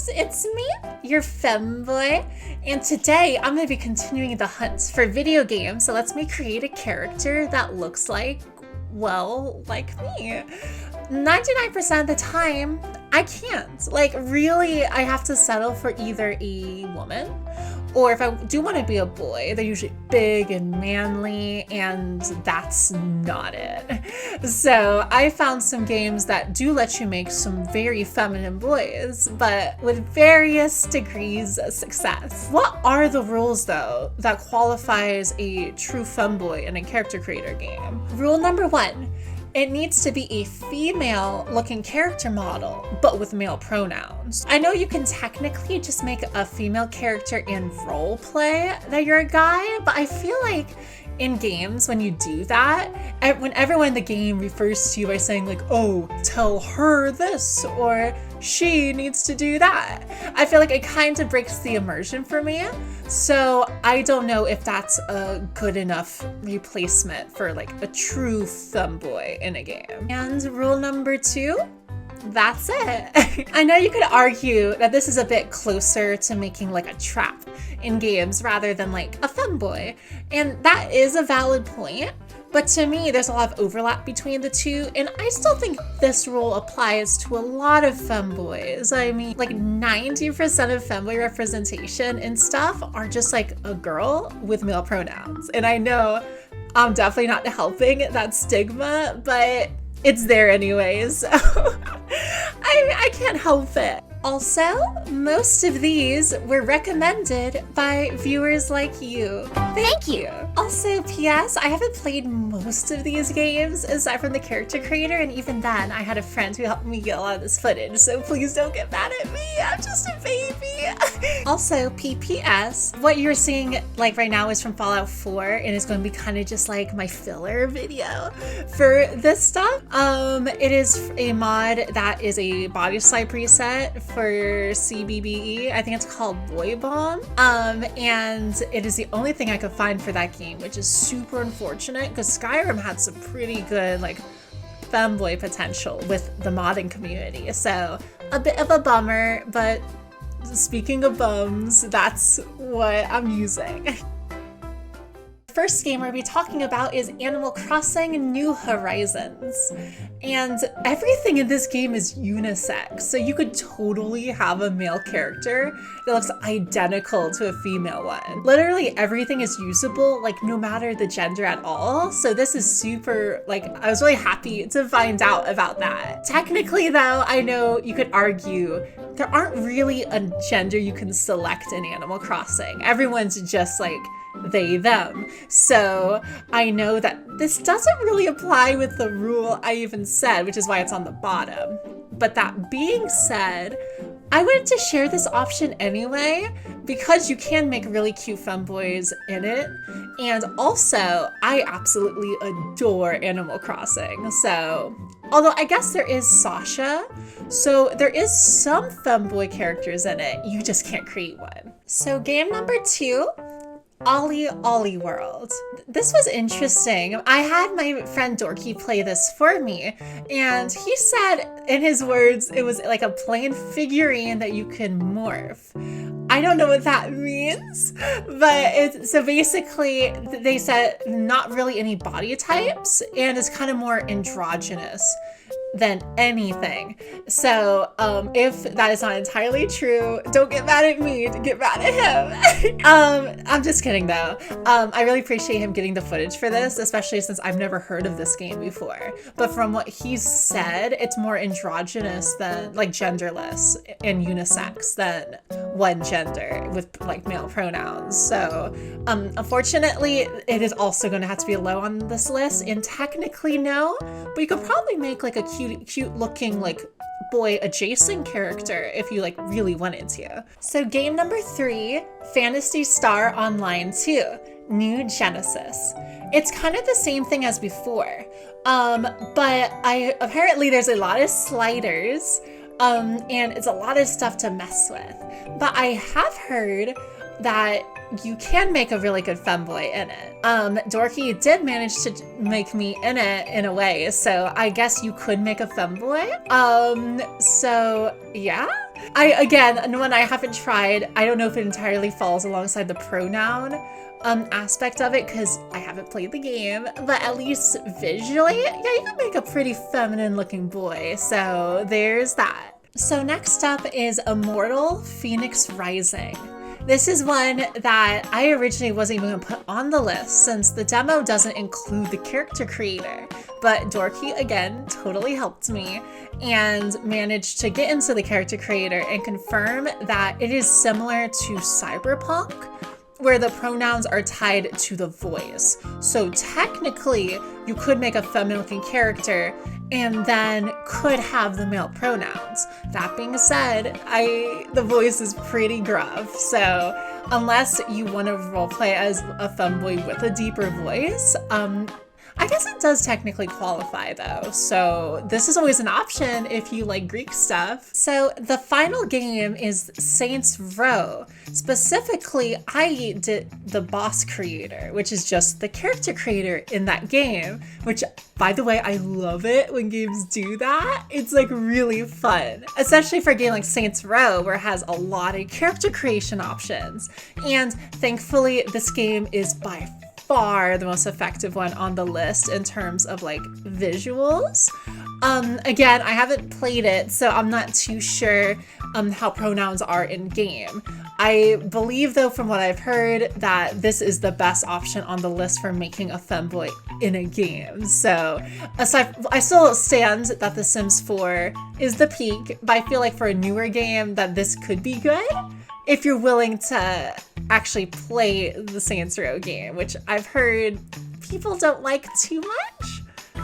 it's me, your Femboy, and today I'm going to be continuing the hunt for video games, so let's me create a character that looks like, well, like me. 99% of the time, I can't. Like, really, I have to settle for either a woman, or if I do want to be a boy, they're usually big and manly, and that's not it. So I found some games that do let you make some very feminine boys, but with various degrees of success. What are the rules, though, that qualifies a true femboy in a character creator game? Rule number 1. It needs to be a female-looking character model, but with male pronouns. I know you can technically just make a female character in roleplay that you're a guy, but I feel like in games, when you do that, when everyone in the game refers to you by saying like, oh, tell her this, or she needs to do that, I feel like it kind of breaks the immersion for me. So I don't know if that's a good enough replacement for like a true femboy in a game. And rule number 2, that's it. I know you could argue that this is a bit closer to making like a trap in games rather than like a femboy, and that is a valid point. But to me, there's a lot of overlap between the two, and I still think this rule applies to a lot of femboys. I mean, like 90% of femboy representation and stuff are just like a girl with male pronouns. And I know I'm definitely not helping that stigma, but it's there anyways, so I can't help it. Also, most of these were recommended by viewers like you. Thank you. Also, P.S. I haven't played most of these games aside from the character creator, and even then, I had a friend who helped me get a lot of this footage, so please don't get mad at me. I'm just a baby. Also, P.P.S. What you're seeing like right now is from Fallout 4, and it's going to be kind of just like my filler video for this stuff. It is a mod that is a body swipe reset for CBBE. I think it's called Boy Bomb. And it is the only thing I could find for that game, which is super unfortunate because Skyrim had some pretty good like femboy potential with the modding community. So a bit of a bummer, but speaking of bums, that's what I'm using. First game we're going to be talking about is Animal Crossing New Horizons. And everything in this game is unisex, so you could totally have a male character that looks identical to a female one. Literally everything is usable, like no matter the gender at all. So this is super, like, I was really happy to find out about that. Technically though, I know you could argue there aren't really a gender you can select in Animal Crossing. Everyone's just like they, them. So I know that this doesn't really apply with the rule I even said, which is why it's on the bottom. But that being said, I wanted to share this option anyway because you can make really cute femboys in it. And also, I absolutely adore Animal Crossing. So, although I guess there is Sasha, so there is some femboy characters in it, you just can't create one. So game number 2, Olli World. This was interesting. I had my friend Dorky play this for me, and he said, in his words, it was like a plain figurine that you can morph. I don't know what that means, but so basically they said not really any body types, and it's kind of more androgynous than anything. So if that is not entirely true, don't get mad at me, get mad at him. I'm just kidding though. I really appreciate him getting the footage for this, especially since I've never heard of this game before. But from what he said, it's more androgynous than, like, genderless and unisex than one gender with like male pronouns. So unfortunately, it is also going to have to be low on this list, and technically no, but you could probably make like a cute looking like boy adjacent character if you like really wanted to. So game number 3, Phantasy Star Online 2, New Genesis. It's kind of the same thing as before, but apparently there's a lot of sliders, and it's a lot of stuff to mess with. But I have heard that you can make a really good femboy in it. Dorky did manage to make me in it in a way, so I guess you could make a femboy. So yeah. Again, one I haven't tried. I don't know if it entirely falls alongside the pronoun aspect of it because I haven't played the game, but at least visually, yeah, you can make a pretty feminine looking boy. So there's that. So next up is Immortal Phoenix Rising. This is one that I originally wasn't even gonna put on the list since the demo doesn't include the character creator, but Dorky again totally helped me and managed to get into the character creator and confirm that it is similar to Cyberpunk, where the pronouns are tied to the voice. So technically, you could make a feminine looking character and then could have the male pronouns. That being said, the voice is pretty gruff, so unless you want to roleplay as a femboy with a deeper voice, I guess it does technically qualify though, so this is always an option if you like Greek stuff. So the final game is Saints Row. Specifically, I did the boss creator, which is just the character creator in that game, which by the way, I love it when games do that. It's like really fun, especially for a game like Saints Row where it has a lot of character creation options. And thankfully, this game is by far the most effective one on the list in terms of like visuals. Again, I haven't played it, so I'm not too sure how pronouns are in game. I believe though from what I've heard that this is the best option on the list for making a femboy in a game. So I still stand that The Sims 4 is the peak, but I feel like for a newer game that this could be good if you're willing to actually play the Saints Row game, which I've heard people don't like too much.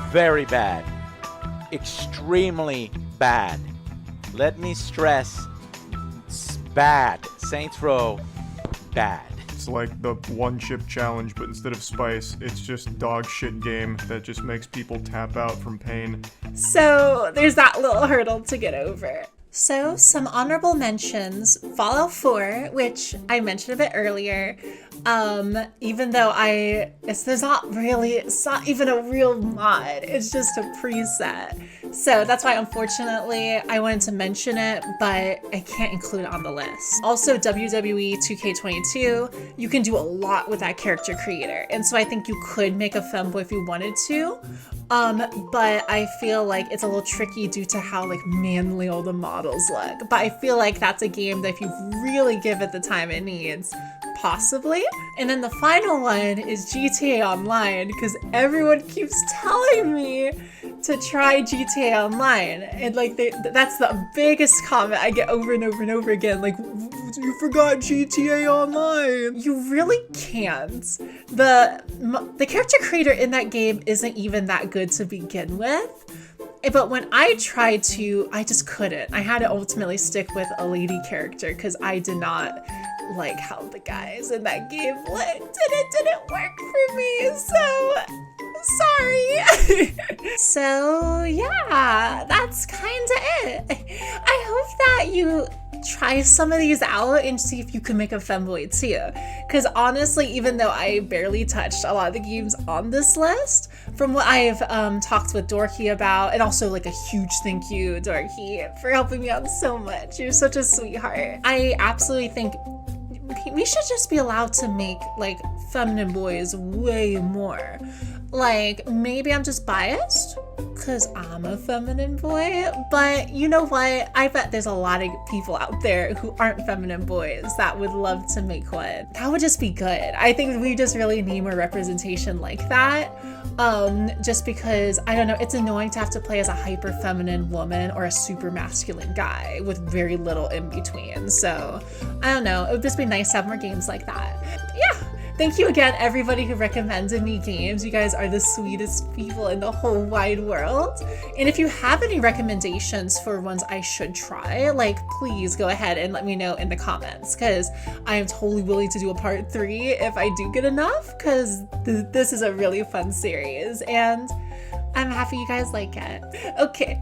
Very bad. Extremely bad. Let me stress, it's bad. Saints Row, bad. It's like the one chip challenge, but instead of spice, it's just dog shit game that just makes people tap out from pain. So there's that little hurdle to get over. So some honorable mentions, Fallout 4, which I mentioned a bit earlier, even though it's not even a real mod, it's just a preset. So that's why unfortunately I wanted to mention it, but I can't include it on the list. Also WWE 2K22, you can do a lot with that character creator. And so I think you could make a femboy if you wanted to. But I feel like it's a little tricky due to how like manly all the models look. But I feel like that's a game that if you really give it the time it needs, possibly. And then the final one is GTA Online, because everyone keeps telling me to try GTA Online. And like that's the biggest comment I get over and over and over again. Like, you forgot GTA Online. You really can't. The character creator in that game isn't even that good to begin with. But when I tried to, I just couldn't. I had to ultimately stick with a lady character because I did not like how the guys in that game looked, and it didn't work for me, so sorry. So yeah, that's kind of it. I hope that you try some of these out and see if you can make a femboy too, because honestly, even though I barely touched a lot of the games on this list, from what I've talked with Dorky about, and also like a huge thank you, Dorky, for helping me out so much. You're such a sweetheart. I absolutely think we should just be allowed to make like feminine boys way more. Like, maybe I'm just biased because I'm a feminine boy, but you know what? I bet there's a lot of people out there who aren't feminine boys that would love to make one. That would just be good. I think we just really need more representation like that. Just because, I don't know, it's annoying to have to play as a hyper feminine woman or a super masculine guy with very little in between. So I don't know, it would just be nice to have more games like that. Yeah. Thank you again, everybody who recommended me games. You guys are the sweetest people in the whole wide world. And if you have any recommendations for ones I should try, like, please go ahead and let me know in the comments, because I am totally willing to do a part 3 if I do get enough, because this is a really fun series and I'm happy you guys like it. Okay,